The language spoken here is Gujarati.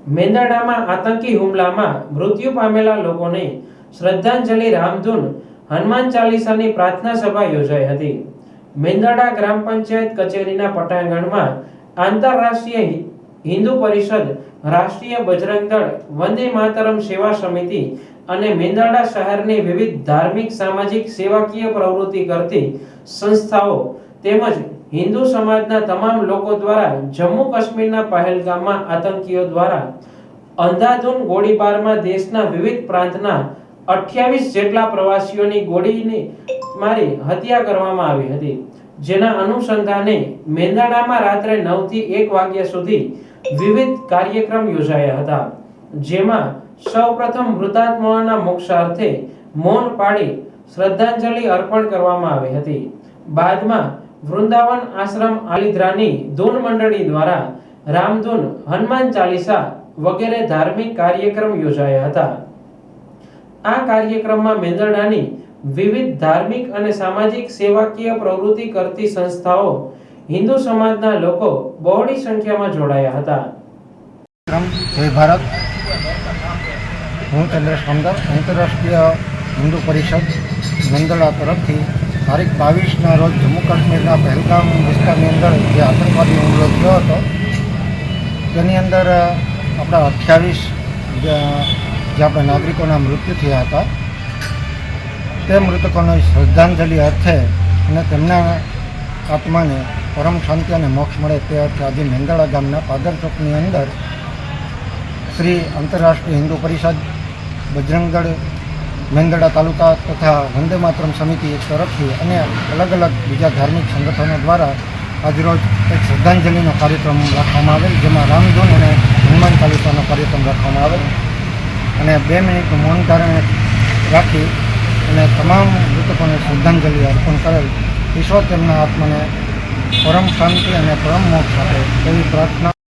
મેંદરડામાં આતંકી હુમલામાં મૃત્યુ પામેલા લોકોને શ્રદ્ધાંજલિ રામધૂન હનુમાન ચાલીસાની પ્રાર્થના સભા યોજાઈ હતી। મેંદરડા ગ્રામ પંચાયત કચેરીના પટાંગણમાં આંતરરાષ્ટ્રીય હિન્દુ પરિષદ, રાષ્ટ્રીય બજરંગ દળ, વંદે માતરમ સેવા સમિતિ અને મેંદરડા શહેરની વિવિધ ધાર્મિક, સામાજિક, સેવાકીય પ્રવૃત્તિ કરતી સંસ્થાઓ તેમજ હિન્દુ સમાજના તમામ લોકો દ્વારા જમ્મુ કાશ્મીરના પહેલગામમાં આતંકીઓ દ્વારા અંધાધૂન ગોળીબારમાં દેશના વિવિધ પ્રાંતના 28 જેટલા પ્રવાસીઓની ગોળીને મારી હત્યા કરવામાં આવી હતી। જેના અનુસંધાને મેંદરડામાં રાત્રે 9 થી 1 વાગ્યા સુધી વિવિધ કાર્યક્રમ યોજાયા હતા, જેમાં સૌપ્રથમ મૃતાત્માઓના મોક્ષાર્થે મૌન પાળી શ્રદ્ધાંજલિ અર્પણ કરવામાં આવી હતી। બાદમાં વૃંદાવન આશ્રમ આલિદ્રાની ધૂન મંડળી દ્વારા રામધૂન, હનુમાન ચાલીસા વગેરે ધાર્મિક કાર્યક્રમ યોજાયા હતા। આ કાર્યક્રમમાં મેંદરડાની વિવિધ ધાર્મિક અને સામાજિક સેવાકીય પ્રવૃત્તિ કરતી સંસ્થાઓ, હિન્દુ સમાજના લોકો બહોળી સંખ્યામાં જોડાયા હતા। જય ભારત। હું ચંદ્રેશ કામદાર, આંતરરાષ્ટ્રીય હિન્દુ પરિષદ મેંદરડા તરફથી તારીખ 22ના રોજ જમ્મુ કાશ્મીરના પહેલગામ વિસ્તારની અંદર જે આતંકવાદી હુમલો થયો હતો તેની અંદર આપણા 28 જે આપણા નાગરિકોના મૃત્યુ થયા હતા, તે મૃતકોને શ્રદ્ધાંજલિ અર્થે અને તેમના આત્માને પરમ શાંતિ અને મોક્ષ મળે તે અર્થે આજે મેંદરડા ગામના પાદર ચોકની અંદર શ્રી આંતરરાષ્ટ્રીય હિન્દુ પરિષદ, બજરંગ દળ, મેંદરડા તાલુકા તથા વંદે માતરમ સમિતિ તરફથી અને અલગ અલગ બીજા ધાર્મિક સંગઠનો દ્વારા આજરોજ એક શ્રદ્ધાંજલિનો કાર્યક્રમ રાખવામાં આવેલ, જેમાં રામધૂન અને હનુમાન ચાલીસાનો કાર્યક્રમ રાખવામાં આવેલ અને 2 મિનિટનું મૌન ધારણ રાખી અને તમામ મૃતકોને શ્રદ્ધાંજલિ અર્પણ કરેલ। ઈશ્વર તેમના આત્માને પરમ શાંતિ અને પરમ મોક્ષ આપે તેવી પ્રાર્થના।